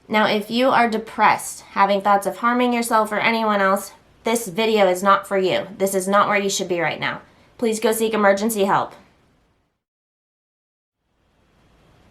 Now, if you are depressed, having thoughts of harming yourself or anyone else, this video is not for you. This is not where you should be right now. Please go seek emergency help.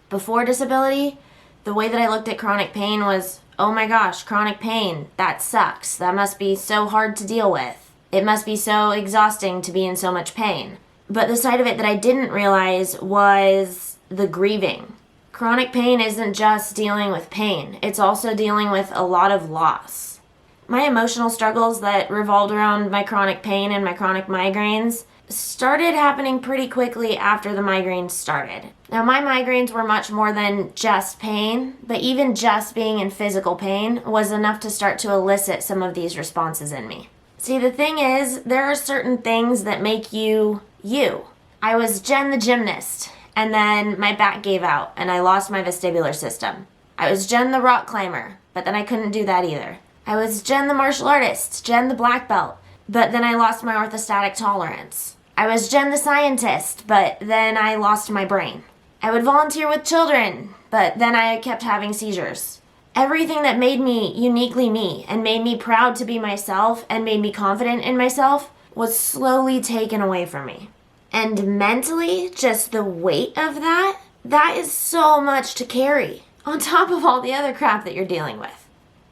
Before disability, the way that I looked at chronic pain was, oh my gosh, chronic pain, that sucks. That must be so hard to deal with. It must be so exhausting to be in so much pain. But the side of it that I didn't realize was the grieving. Chronic pain isn't just dealing with pain. It's also dealing with a lot of loss. My emotional struggles that revolved around my chronic pain and my chronic migraines started happening pretty quickly after the migraines started. Now, my migraines were much more than just pain, but even just being in physical pain was enough to start to elicit some of these responses in me. See, the thing is, there are certain things that make you, you. I was Jen the gymnast, and then my back gave out, and I lost my vestibular system. I was Jen the rock climber, but then I couldn't do that either. I was Jen the martial artist, Jen the black belt, but then I lost my orthostatic tolerance. I was Jen the scientist, but then I lost my brain. I would volunteer with children, but then I kept having seizures. Everything that made me uniquely me and made me proud to be myself and made me confident in myself was slowly taken away from me. And mentally, just the weight of that is so much to carry on top of all the other crap that you're dealing with.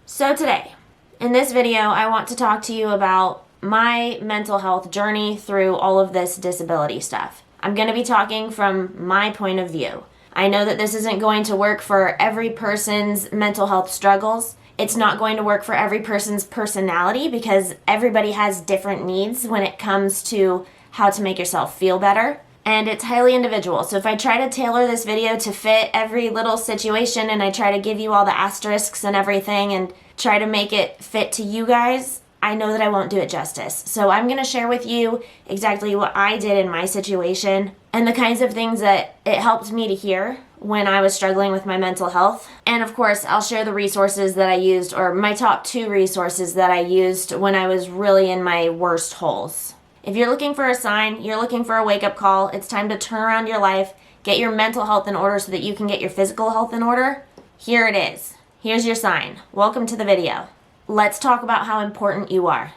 So today, in this video, I want to talk to you about my mental health journey through all of this disability stuff. I'm going to be talking from my point of view. I know that this isn't going to work for every person's mental health struggles. It's not going to work for every person's personality because everybody has different needs when it comes to how to make yourself feel better. And it's highly individual. So if I try to tailor this video to fit every little situation and I try to give you all the asterisks and everything and try to make it fit to you guys, I know that I won't do it justice. So I'm going to share with you exactly what I did in my situation and the kinds of things that it helped me to hear when I was struggling with my mental health. And of course, I'll share the resources that I used, or my top 2 resources that I used when I was really in my worst holes. If you're looking for a sign, you're looking for a wake-up call, it's time to turn around your life, get your mental health in order so that you can get your physical health in order, here it is. Here's your sign. Welcome to the video. Let's talk about how important you are.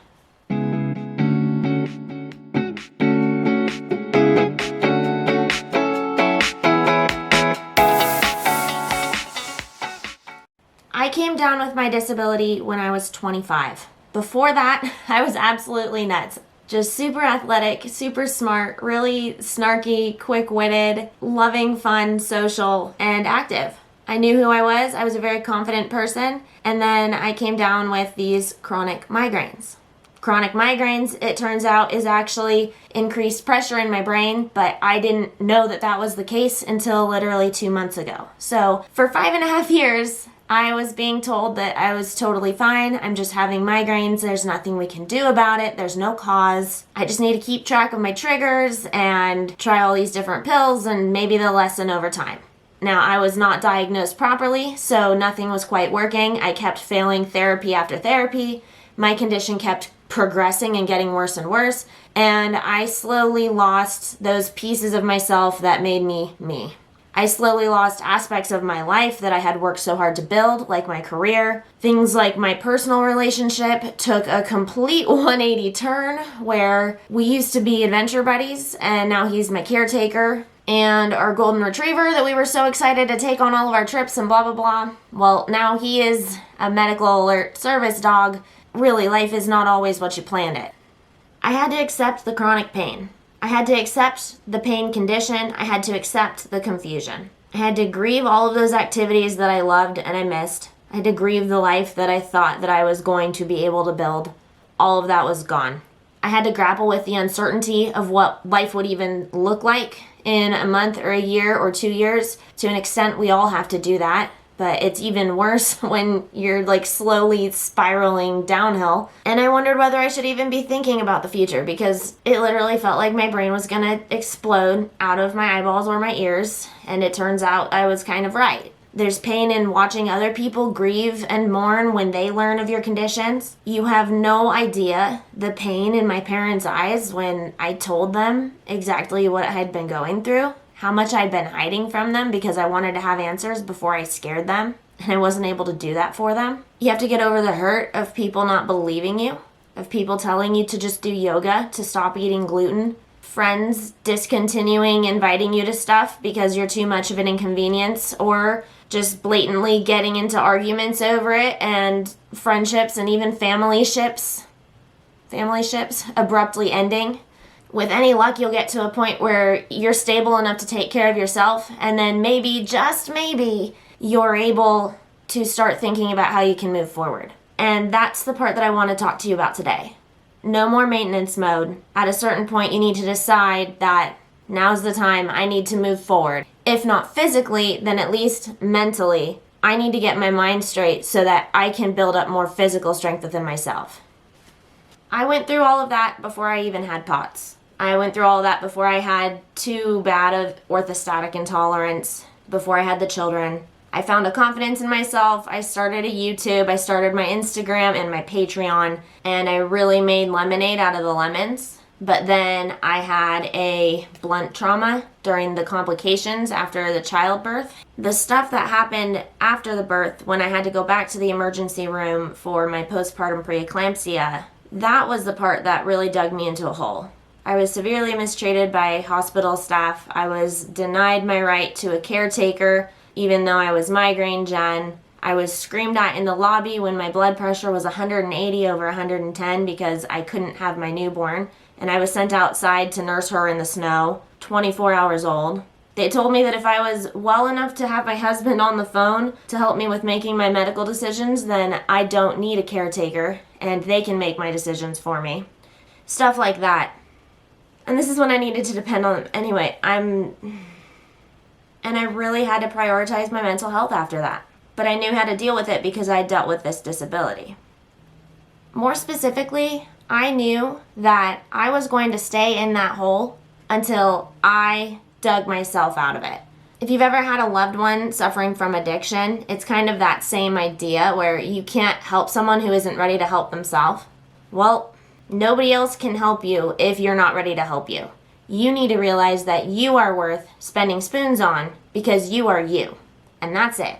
I came down with my disability when I was 25. Before that, I was absolutely nuts. Just super athletic, super smart, really snarky, quick-witted, loving, fun, social, and active. I knew who I was a very confident person, and then I came down with these chronic migraines. Chronic migraines, it turns out, is actually increased pressure in my brain, but I didn't know that that was the case until literally 2 months ago. So for 5.5 years, I was being told that I was totally fine, I'm just having migraines, there's nothing we can do about it, there's no cause. I just need to keep track of my triggers and try all these different pills and maybe they'll lessen over time. Now, I was not diagnosed properly, so nothing was quite working. I kept failing therapy after therapy. My condition kept progressing and getting worse and worse, and I slowly lost those pieces of myself that made me me. I slowly lost aspects of my life that I had worked so hard to build, like my career. Things like my personal relationship took a complete 180 turn, where we used to be adventure buddies, and now he's my caretaker. And our golden retriever that we were so excited to take on all of our trips and blah, blah, blah. Well, now he is a medical alert service dog. Really, life is not always what you planned it. I had to accept the chronic pain. I had to accept the pain condition. I had to accept the confusion. I had to grieve all of those activities that I loved and I missed. I had to grieve the life that I thought that I was going to be able to build. All of that was gone. I had to grapple with the uncertainty of what life would even look like in a month or a year or 2 years. To an extent, we all have to do that. But it's even worse when you're like slowly spiraling downhill. And I wondered whether I should even be thinking about the future because it literally felt like my brain was gonna explode out of my eyeballs or my ears. And it turns out I was kind of right. There's pain in watching other people grieve and mourn when they learn of your conditions. You have no idea the pain in my parents' eyes when I told them exactly what I had been going through. How much I'd been hiding from them because I wanted to have answers before I scared them. and I wasn't able to do that for them. You have to get over the hurt of people not believing you, of people telling you to just do yoga, to stop eating gluten, friends discontinuing inviting you to stuff because you're too much of an inconvenience, or just blatantly getting into arguments over it, and friendships and even family ships abruptly ending. With any luck, you'll get to a point where you're stable enough to take care of yourself, and then maybe, just maybe, you're able to start thinking about how you can move forward. And that's the part that I want to talk to you about today. No more maintenance mode. At a certain point, you need to decide that now's the time I need to move forward. If not physically, then at least mentally, I need to get my mind straight so that I can build up more physical strength within myself. I went through all of that before I even had POTS. I went through all of that before I had too bad of orthostatic intolerance, before I had the children. I found a confidence in myself. I started a YouTube, I started my Instagram and my Patreon, and I really made lemonade out of the lemons. But then I had a blunt trauma during the complications after the childbirth. The stuff that happened after the birth, when I had to go back to the emergency room for my postpartum preeclampsia, that was the part that really dug me into a hole. I was severely mistreated by hospital staff. I was denied my right to a caretaker, even though I was migraine Jen. I was screamed at in the lobby when my blood pressure was 180 over 110 because I couldn't have my newborn. And I was sent outside to nurse her in the snow, 24 hours old. They told me that if I was well enough to have my husband on the phone to help me with making my medical decisions, then I don't need a caretaker, and they can make my decisions for me. Stuff like that. And this is when I needed to depend on them. Anyway, And I really had to prioritize my mental health after that. But I knew how to deal with it because I dealt with this disability. More specifically, I knew that I was going to stay in that hole until I dug myself out of it. If you've ever had a loved one suffering from addiction, it's kind of that same idea where you can't help someone who isn't ready to help themselves. Well, nobody else can help you if you're not ready to help you. You need to realize that you are worth spending spoons on because you are you. And that's it.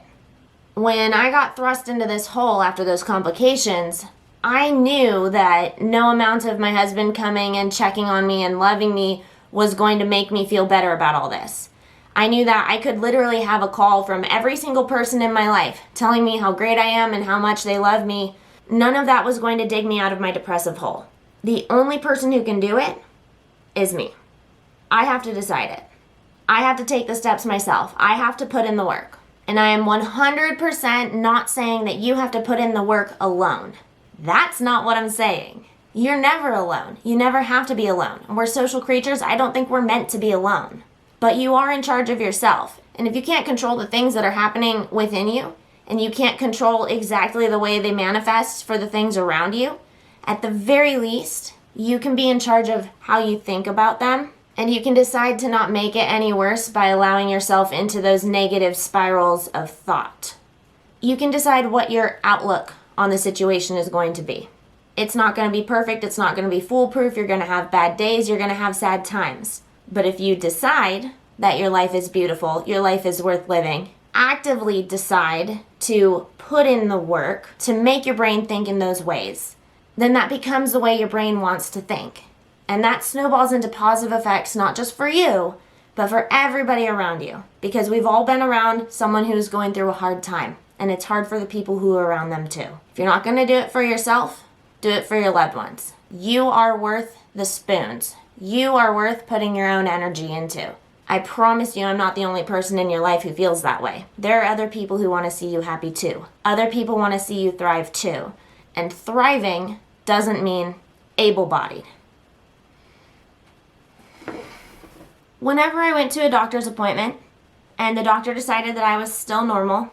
When I got thrust into this hole after those complications, I knew that no amount of my husband coming and checking on me and loving me was going to make me feel better about all this. I knew that I could literally have a call from every single person in my life telling me how great I am and how much they love me. None of that was going to dig me out of my depressive hole. The only person who can do it is me. I have to decide it. I have to take the steps myself. I have to put in the work. And I am 100% not saying that you have to put in the work alone. That's not what I'm saying. You're never alone. You never have to be alone. And we're social creatures. I don't think we're meant to be alone. But you are in charge of yourself. And if you can't control the things that are happening within you, and you can't control exactly the way they manifest for the things around you, at the very least, you can be in charge of how you think about them. And you can decide to not make it any worse by allowing yourself into those negative spirals of thought. You can decide what your outlook on the situation is going to be. It's not going to be perfect. It's not going to be foolproof. You're going to have bad days. You're going to have sad times. But if you decide that your life is beautiful, your life is worth living, actively decide to put in the work to make your brain think in those ways, then that becomes the way your brain wants to think. And that snowballs into positive effects, not just for you, but for everybody around you. Because we've all been around someone who's going through a hard time. And it's hard for the people who are around them too. If you're not going to do it for yourself, do it for your loved ones. You are worth the spoons. You are worth putting your own energy into. I promise you I'm not the only person in your life who feels that way. There are other people who want to see you happy too. Other people want to see you thrive too. And thriving doesn't mean able-bodied. Whenever I went to a doctor's appointment and the doctor decided that I was still normal,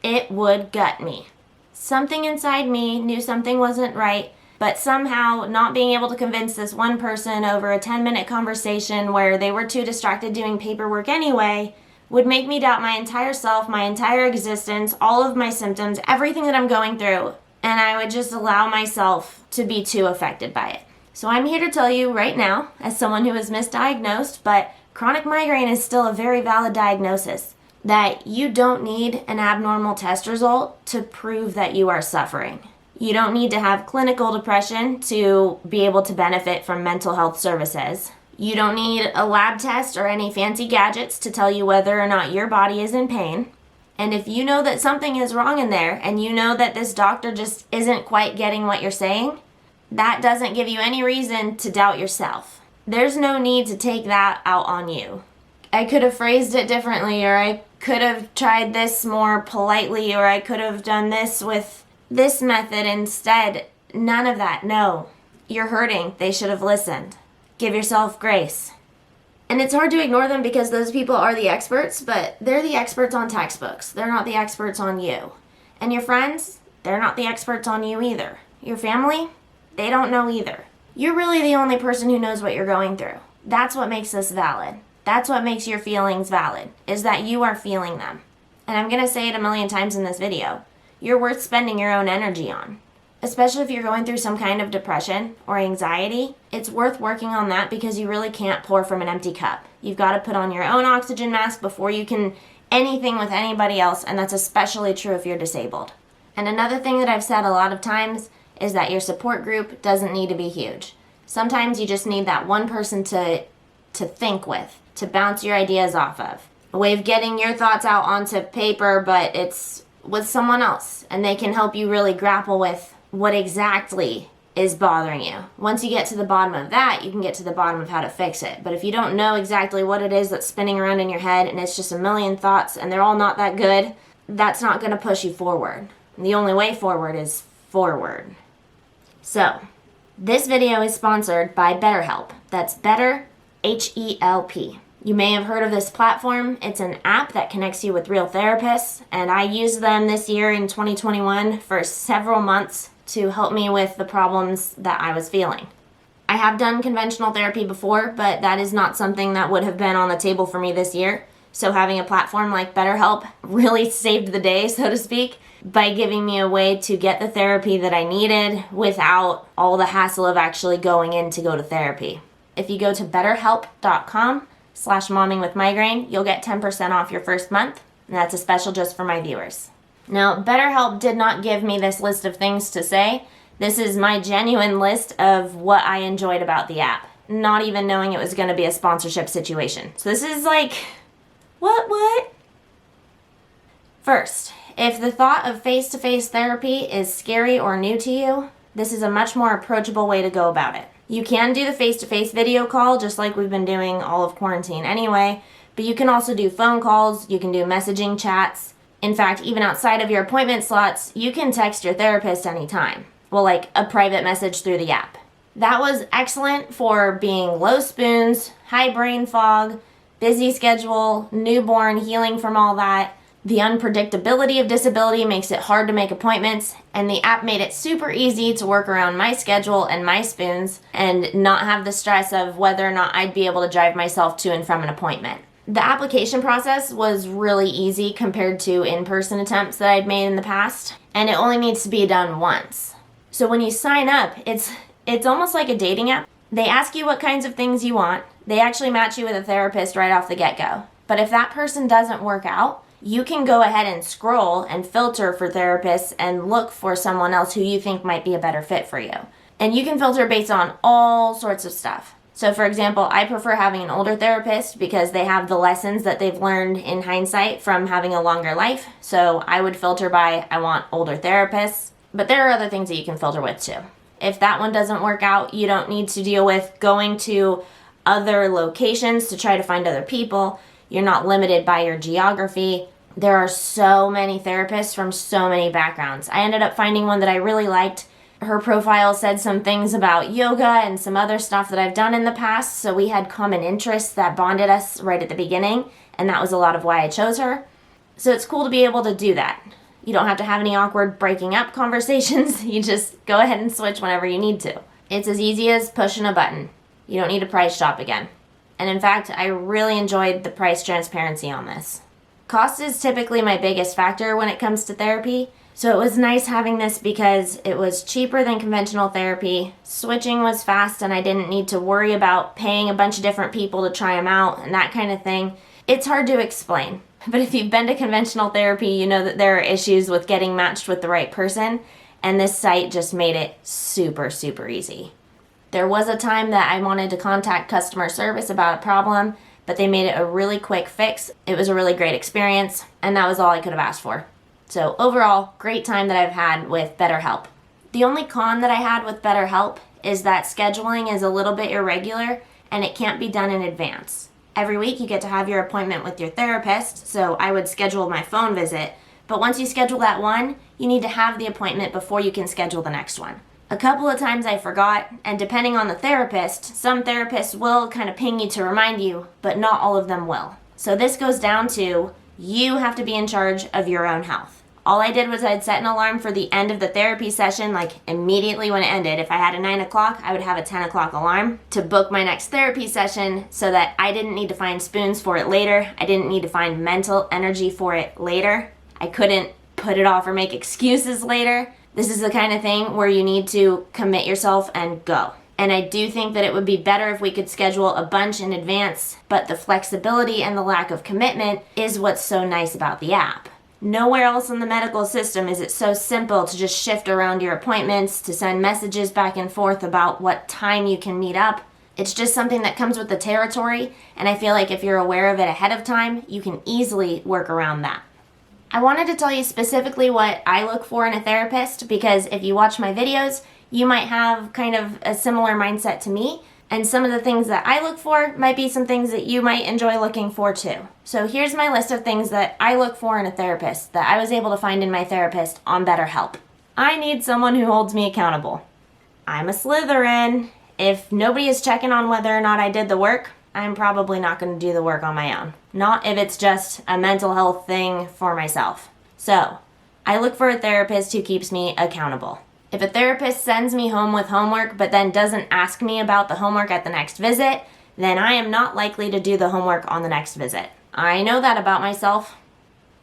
it would gut me. Something inside me knew something wasn't right, but somehow not being able to convince this one person over a 10-minute conversation where they were too distracted doing paperwork anyway would make me doubt my entire self, my entire existence, all of my symptoms, everything that I'm going through, and I would just allow myself to be too affected by it. So I'm here to tell you right now, as someone who is misdiagnosed, but chronic migraine is still a very valid diagnosis. that you don't need an abnormal test result to prove that you are suffering. You don't need to have clinical depression to be able to benefit from mental health services. You don't need a lab test or any fancy gadgets to tell you whether or not your body is in pain. And if you know that something is wrong in there and you know that this doctor just isn't quite getting what you're saying, that doesn't give you any reason to doubt yourself. There's no need to take that out on you. I could have phrased it differently, or I could have tried this more politely, or I could have done this with this method instead. None of that. No. You're hurting. They should have listened. Give yourself grace. And it's hard to ignore them because those people are the experts, but they're the experts on textbooks. They're not the experts on you. And your friends, they're not the experts on you either. Your family, they don't know either. You're really the only person who knows what you're going through. That's what makes this valid. That's what makes your feelings valid, is that you are feeling them. And I'm going to say it a million times in this video. You're worth spending your own energy on. Especially if you're going through some kind of depression or anxiety, it's worth working on that because you really can't pour from an empty cup. You've got to put on your own oxygen mask before you can anything with anybody else, and that's especially true if you're disabled. And another thing that I've said a lot of times is that your support group doesn't need to be huge. Sometimes you just need that one person to think with, to bounce your ideas off of. A way of getting your thoughts out onto paper, but it's with someone else, and they can help you really grapple with what exactly is bothering you. Once you get to the bottom of that, you can get to the bottom of how to fix it. But if you don't know exactly what it is that's spinning around in your head and it's just a million thoughts and they're all not that good, that's not going to push you forward. And the only way forward is forward. So, this video is sponsored by BetterHelp. That's Better, H-E-L-P. You may have heard of this platform. It's an app that connects you with real therapists, and I used them this year in 2021 for several months to help me with the problems that I was feeling. I have done conventional therapy before, but that is not something that would have been on the table for me this year. So having a platform like BetterHelp really saved the day, so to speak, by giving me a way to get the therapy that I needed without all the hassle of actually going in to go to therapy. If you go to betterhelp.com/mommingwithmigraine, you'll get 10% off your first month, and that's a special just for my viewers. Now, BetterHelp did not give me this list of things to say. This is my genuine list of what I enjoyed about the app, not even knowing it was going to be a sponsorship situation. So this is like, what? First, if the thought of face-to-face therapy is scary or new to you, this is a much more approachable way to go about it. You can do the face-to-face video call just like we've been doing all of quarantine anyway, but you can also do phone calls, you can do messaging chats. In fact, even outside of your appointment slots, you can text your therapist anytime. Well, like a private message through the app. That was excellent for being low spoons, high brain fog, busy schedule, newborn, healing from all that. The unpredictability of disability makes it hard to make appointments, and the app made it super easy to work around my schedule and my spoons and not have the stress of whether or not I'd be able to drive myself to and from an appointment. The application process was really easy compared to in-person attempts that I'd made in the past, and it only needs to be done once. So when you sign up, it's almost like a dating app. They ask you what kinds of things you want. They actually match you with a therapist right off the get-go. But if that person doesn't work out, you can go ahead and scroll and filter for therapists and look for someone else who you think might be a better fit for you. And you can filter based on all sorts of stuff. So for example, I prefer having an older therapist because they have the lessons that they've learned in hindsight from having a longer life. So I would filter by, I want older therapists. But there are other things that you can filter with too. If that one doesn't work out, you don't need to deal with going to other locations to try to find other people. You're not limited by your geography. There are so many therapists from so many backgrounds. I ended up finding one that I really liked. Her profile said some things about yoga and some other stuff that I've done in the past, so we had common interests that bonded us right at the beginning, and that was a lot of why I chose her. So it's cool to be able to do that. You don't have to have any awkward breaking up conversations. You just go ahead and switch whenever you need to. It's as easy as pushing a button. You don't need to price shop again. And in fact, I really enjoyed the price transparency on this. Cost is typically my biggest factor when it comes to therapy, so it was nice having this because it was cheaper than conventional therapy, switching was fast, and I didn't need to worry about paying a bunch of different people to try them out and that kind of thing. It's hard to explain. But if you've been to conventional therapy, you know that there are issues with getting matched with the right person, and this site just made it super, super easy. There was a time that I wanted to contact customer service about a problem, but they made it a really quick fix. It was a really great experience, and that was all I could have asked for. So overall, great time that I've had with BetterHelp. The only con that I had with BetterHelp is that scheduling is a little bit irregular, and it can't be done in advance. Every week you get to have your appointment with your therapist, so I would schedule my phone visit, but once you schedule that one, you need to have the appointment before you can schedule the next one. A couple of times I forgot, and depending on the therapist, some therapists will kind of ping you to remind you, but not all of them will. So this goes down to you have to be in charge of your own health. All I did was I'd set an alarm for the end of the therapy session, like immediately when it ended. If I had a 9 o'clock, I would have a 10 o'clock alarm to book my next therapy session so that I didn't need to find spoons for it later. I didn't need to find mental energy for it later. I couldn't put it off or make excuses later. This is the kind of thing where you need to commit yourself and go. And I do think that it would be better if we could schedule a bunch in advance, but the flexibility and the lack of commitment is what's so nice about the app. Nowhere else in the medical system is it so simple to just shift around your appointments, to send messages back and forth about what time you can meet up. It's just something that comes with the territory, and I feel like if you're aware of it ahead of time, you can easily work around that. I wanted to tell you specifically what I look for in a therapist, because if you watch my videos, you might have kind of a similar mindset to me, and some of the things that I look for might be some things that you might enjoy looking for too. So here's my list of things that I look for in a therapist that I was able to find in my therapist on BetterHelp. I need someone who holds me accountable. I'm a Slytherin. If nobody is checking on whether or not I did the work, I'm probably not going to do the work on my own. Not if it's just a mental health thing for myself. So, I look for a therapist who keeps me accountable. If a therapist sends me home with homework but then doesn't ask me about the homework at the next visit, then I am not likely to do the homework on the next visit. I know that about myself.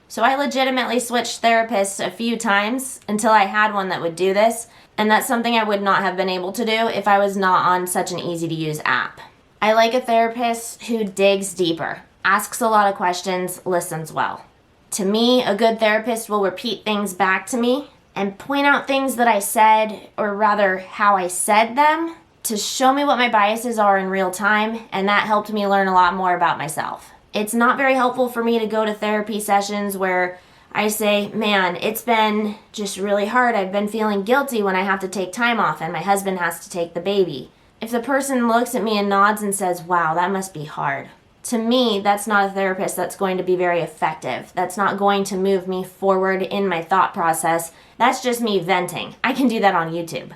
So I legitimately switched therapists a few times until I had one that would do this, and that's something I would not have been able to do if I was not on such an easy-to-use app. I like a therapist who digs deeper, asks a lot of questions, listens well. To me, a good therapist will repeat things back to me and point out things that I said, or rather how I said them, to show me what my biases are in real time, and that helped me learn a lot more about myself. It's not very helpful for me to go to therapy sessions where I say, man, it's been just really hard. I've been feeling guilty when I have to take time off and my husband has to take the baby. If the person looks at me and nods and says, wow, that must be hard. To me, that's not a therapist that's going to be very effective. That's not going to move me forward in my thought process. That's just me venting. I can do that on YouTube.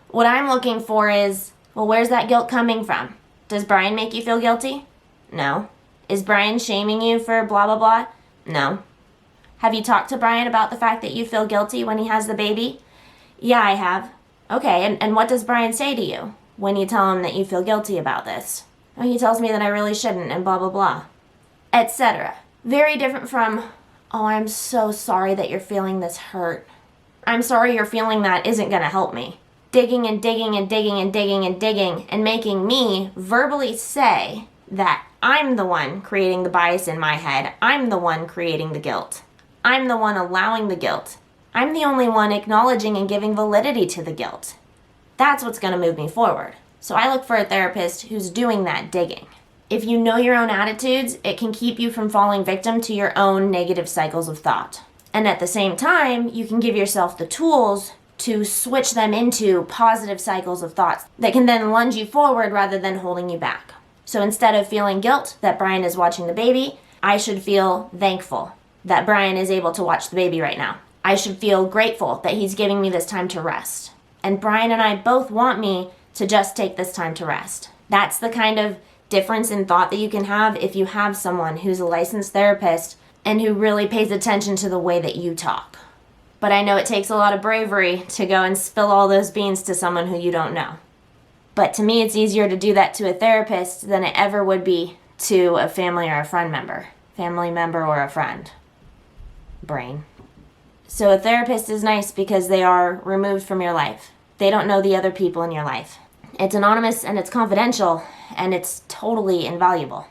What I'm looking for is, well, where's that guilt coming from? Does Brian make you feel guilty? No. Is Brian shaming you for blah, blah, blah? No. Have you talked to Brian about the fact that you feel guilty when he has the baby? Yeah, I have. Okay, and what does Brian say to you when you tell him that you feel guilty about this? Oh, he tells me that I really shouldn't and blah, blah, blah, etc. Very different from, oh, I'm so sorry that you're feeling this hurt. I'm sorry you're feeling that isn't going to help me. Digging and digging and digging and digging and digging and making me verbally say that I'm the one creating the bias in my head. I'm the one creating the guilt. I'm the one allowing the guilt. I'm the only one acknowledging and giving validity to the guilt. That's what's going to move me forward. So I look for a therapist who's doing that digging. If you know your own attitudes, it can keep you from falling victim to your own negative cycles of thought. And at the same time, you can give yourself the tools to switch them into positive cycles of thoughts that can then lunge you forward rather than holding you back. So instead of feeling guilt that Brian is watching the baby, I should feel thankful that Brian is able to watch the baby right now. I should feel grateful that he's giving me this time to rest. And Brian and I both want me to just take this time to rest. That's the kind of difference in thought that you can have if you have someone who's a licensed therapist and who really pays attention to the way that you talk. But I know it takes a lot of bravery to go and spill all those beans to someone who you don't know. But to me, it's easier to do that to a therapist than it ever would be to a family or a friend member. Family member or a friend. Brain. So a therapist is nice because they are removed from your life. They don't know the other people in your life. It's anonymous and it's confidential and it's totally invaluable.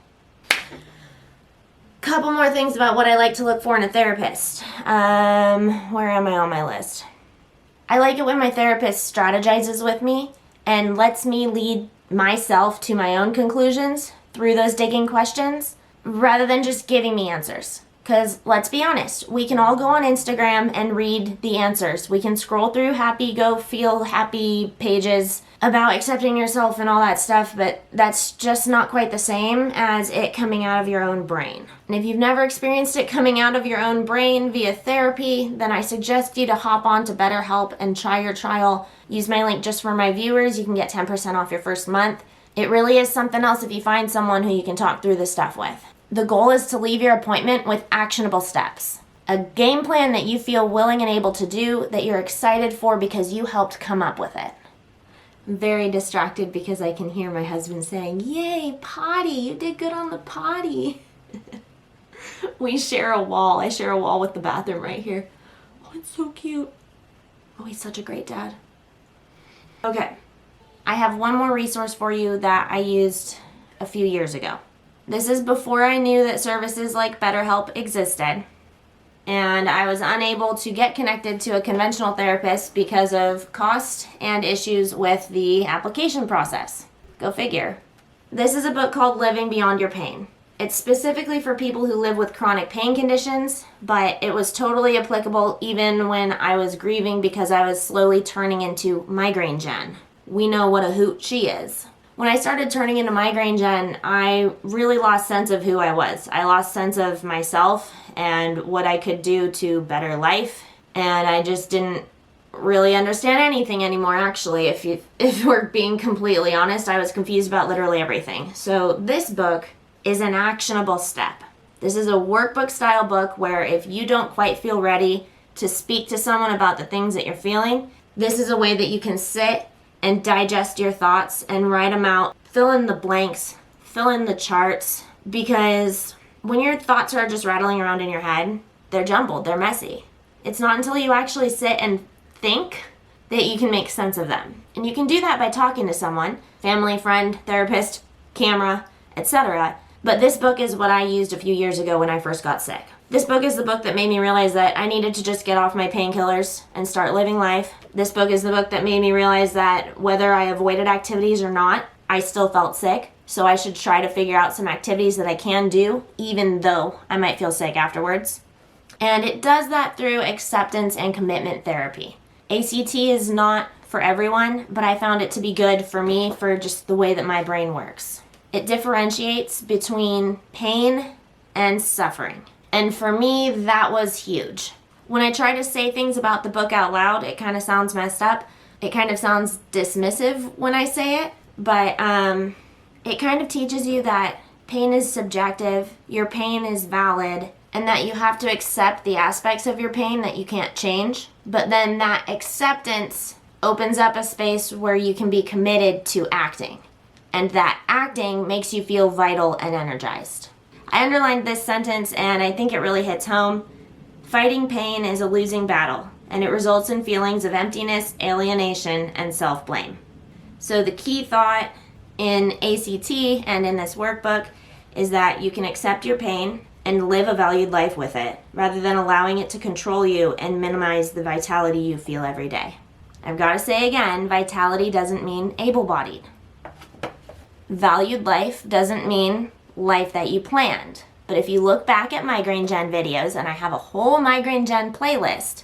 Couple more things about what I like to look for in a therapist. Where am I on my list? I like it when my therapist strategizes with me and lets me lead myself to my own conclusions through those digging questions rather than just giving me answers. Because let's be honest, we can all go on Instagram and read the answers. We can scroll through happy, go feel happy pages about accepting yourself and all that stuff, but that's just not quite the same as it coming out of your own brain. And if you've never experienced it coming out of your own brain via therapy, then I suggest you to hop on to BetterHelp and try your trial. Use my link just for my viewers. You can get 10% off your first month. It really is something else if you find someone who you can talk through this stuff with. The goal is to leave your appointment with actionable steps. A game plan that you feel willing and able to do, that you're excited for because you helped come up with it. I'm very distracted because I can hear my husband saying, "Yay, potty, you did good on the potty." We share a wall. I share a wall with the bathroom right here. Oh, it's so cute. Oh, he's such a great dad. Okay, I have one more resource for you that I used a few years ago. This is before I knew that services like BetterHelp existed, and I was unable to get connected to a conventional therapist because of cost and issues with the application process. Go figure. This is a book called Living Beyond Your Pain. It's specifically for people who live with chronic pain conditions, but it was totally applicable even when I was grieving because I was slowly turning into Migraine Jen. We know what a hoot she is. When I started turning into Migraine Jen, I really lost sense of who I was. I lost sense of myself and what I could do to better life, and I just didn't really understand anything anymore, actually. If we're being completely honest, I was confused about literally everything. So this book is an actionable step. This is a workbook style book where if you don't quite feel ready to speak to someone about the things that you're feeling, this is a way that you can sit and digest your thoughts and write them out. Fill in the blanks, fill in the charts, because when your thoughts are just rattling around in your head, they're jumbled, they're messy. It's not until you actually sit and think that you can make sense of them. And you can do that by talking to someone, family, friend, therapist, camera, etc. But this book is what I used a few years ago when I first got sick. This book is the book that made me realize that I needed to just get off my painkillers and start living life. This book is the book that made me realize that whether I avoided activities or not, I still felt sick. So I should try to figure out some activities that I can do, even though I might feel sick afterwards. And it does that through acceptance and commitment therapy. ACT is not for everyone, but I found it to be good for me for just the way that my brain works. It differentiates between pain and suffering. And for me, that was huge. When I try to say things about the book out loud, it kind of sounds messed up. It kind of sounds dismissive when I say it, but it kind of teaches you that pain is subjective, your pain is valid, and that you have to accept the aspects of your pain that you can't change. But then that acceptance opens up a space where you can be committed to acting. And that acting makes you feel vital and energized. I underlined this sentence and I think it really hits home. Fighting pain is a losing battle, and it results in feelings of emptiness, alienation, and self-blame. So the key thought in ACT and in this workbook is that you can accept your pain and live a valued life with it, rather than allowing it to control you and minimize the vitality you feel every day. I've got to say again, vitality doesn't mean able-bodied. Valued life doesn't mean life that you planned. But if you look back at Migraine Jen videos, and I have a whole Migraine Jen playlist,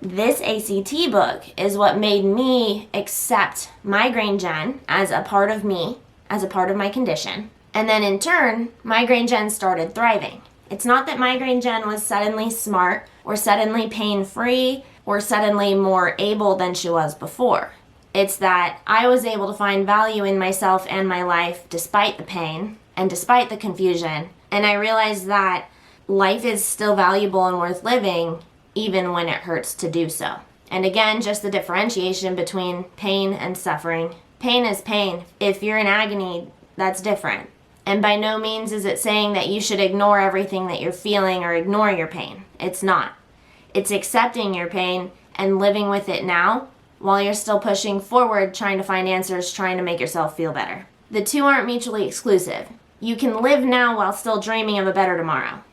this ACT book is what made me accept Migraine Jen as a part of me, as a part of my condition. And then in turn, Migraine Jen started thriving. It's not that Migraine Jen was suddenly smart or suddenly pain-free or suddenly more able than she was before. It's that I was able to find value in myself and my life despite the pain and despite the confusion. And I realized that life is still valuable and worth living even when it hurts to do so. And again, just the differentiation between pain and suffering. Pain is pain. If you're in agony, that's different. And by no means is it saying that you should ignore everything that you're feeling or ignore your pain. It's not. It's accepting your pain and living with it now while you're still pushing forward, trying to find answers, trying to make yourself feel better. The two aren't mutually exclusive. You can live now while still dreaming of a better tomorrow.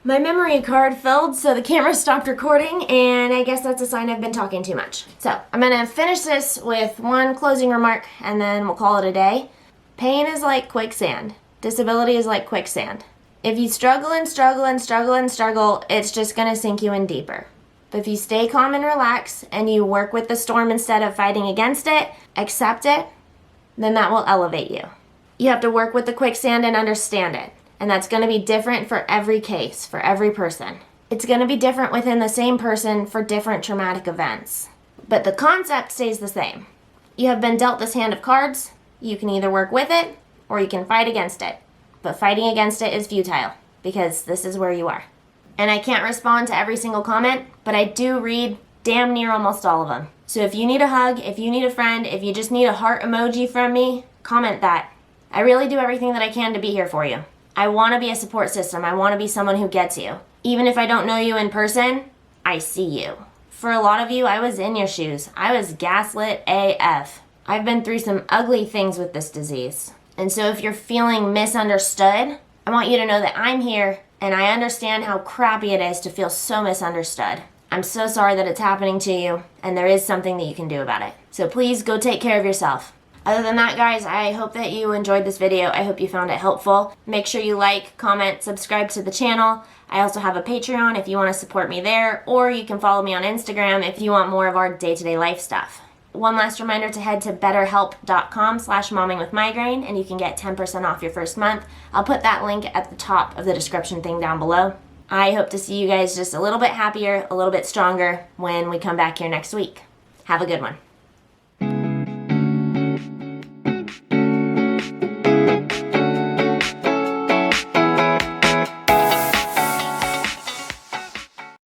My memory card filled, so the camera stopped recording, and I guess that's a sign I've been talking too much. So I'm gonna finish this with one closing remark, and then we'll call it a day. Pain is like quicksand. Disability is like quicksand. If you struggle and struggle and struggle and struggle, it's just gonna sink you in deeper. But if you stay calm and relax, and you work with the storm instead of fighting against it, accept it, then that will elevate you. You have to work with the quicksand and understand it. And that's going to be different for every case, for every person. It's going to be different within the same person for different traumatic events. But the concept stays the same. You have been dealt this hand of cards. You can either work with it or you can fight against it. But fighting against it is futile because this is where you are. And I can't respond to every single comment, but I do read damn near almost all of them. So if you need a hug, if you need a friend, if you just need a heart emoji from me, comment that. I really do everything that I can to be here for you. I want to be a support system. I want to be someone who gets you. Even if I don't know you in person, I see you. For a lot of you, I was in your shoes. I was gaslit AF. I've been through some ugly things with this disease. And so if you're feeling misunderstood, I want you to know that I'm here and I understand how crappy it is to feel so misunderstood. I'm so sorry that it's happening to you, and there is something that you can do about it. So please go take care of yourself. Other than that, guys, I hope that you enjoyed this video. I hope you found it helpful. Make sure you like, comment, subscribe to the channel. I also have a Patreon if you want to support me there, or you can follow me on Instagram if you want more of our day-to-day life stuff. One last reminder to head to betterhelp.com/mommingwithmigraine, and you can get 10% off your first month. I'll put that link at the top of the description thing down below. I hope to see you guys just a little bit happier, a little bit stronger when we come back here next week. Have a good one.